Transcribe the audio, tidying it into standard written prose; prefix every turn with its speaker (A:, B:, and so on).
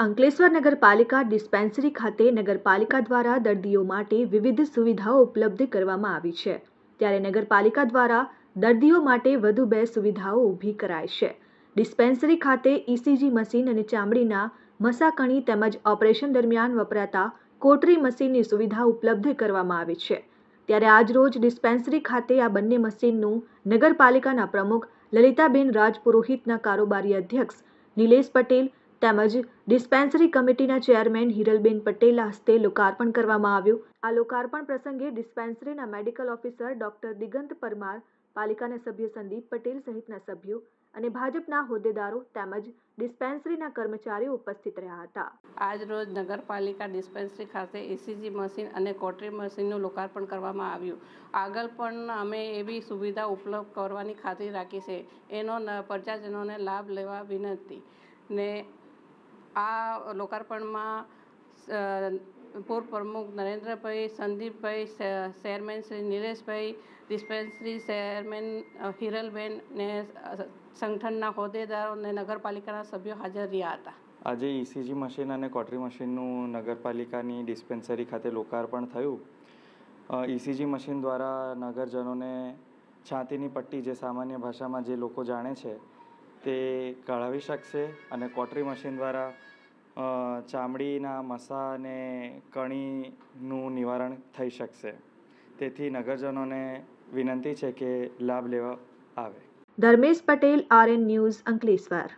A: અંકલેશ્વર નગરપાલિકા ડિસ્પેન્સરી ખાતે નગરપાલિકા દ્વારા દર્દીઓ માટે વિવિધ સુવિધાઓ ઉપલબ્ધ કરવામાં આવી છે. ત્યારે નગરપાલિકા દ્વારા દર્દીઓ માટે વધુ 2 સુવિધાઓ ઊભી કરાઈ છે. ડિસ્પેન્સરી ખાતે ઇસીજી મશીન અને ચામડીના મસાકણી તેમજ ઓપરેશન દરમિયાન વપરાતા કોટરી મશીનની સુવિધા ઉપલબ્ધ કરવામાં આવી છે. ત્યારે આજરોજ ડિસ્પેન્સરી ખાતે આ બંને મશીનનું નગરપાલિકાના પ્રમુખ લલિતાબેન રાજપુરોહિતના કારોબારી અધ્યક્ષ નિલેશ પટેલ તેમજ ડિસ્પેન્સરી કમિટીના ચેરમેન હિરલબેન પટેલના હસ્તે લોકાર્પણ કરવામાં આવ્યું. આ લોકાર્પણ પ્રસંગે ડિસ્પેન્સરીના medical officer doctor Digant Parmar, પાલિકાના સભ્ય સંદીપ પટેલ સહિતના સભ્યો અને ભાજપના હોદ્દેદારો તેમજ ડિસ્પેન્સરીના કર્મચારીઓ ઉપસ્થિત રહ્યા હતા.
B: આજ રોજ નગરપાલિકા ડિસ્પેન્સરી ખાતે ઇસીજી મશીન અને કોટરી મશીનનું લોકાર્પણ કરવામાં આવ્યું. આગળ પણ અમે એવી સુવિધા ઉપલબ્ધ કરવાની ખાતરી રાખી છે. એનો પ્રજાજનોને લાભ લેવા વિનંતી. ને આ લોકાર્પણમાં પૂર્વ પ્રમુખ નરેન્દ્રભાઈ, સંદીપભાઈ, ચેરમેન શ્રી નિલેશભાઈ, ડિસ્પેન્સરી ચેરમેન હિરલબેન ને સંગઠનના હોદ્દેદારો અને નગરપાલિકાના સભ્યો હાજર રહ્યા હતા.
C: આજે ઇસીજી મશીન અને કોટરી મશીનનું નગરપાલિકાની ડિસ્પેન્સરી ખાતે લોકાર્પણ થયું. ઇસીજી મશીન દ્વારા નગરજનોને છાતીની પટ્ટી, જે સામાન્ય ભાષામાં જે લોકો જાણે છે, તે કઢાવી શકશે અને કોટરી મશીન દ્વારા ચામડીના મસા અને કણીનું નિવારણ થઈ શકશે. તેથી નગરજનોને વિનંતી છે કે લાભ લેવા આવે.
A: Dharmesh Patel, RN news, Ankleshwar.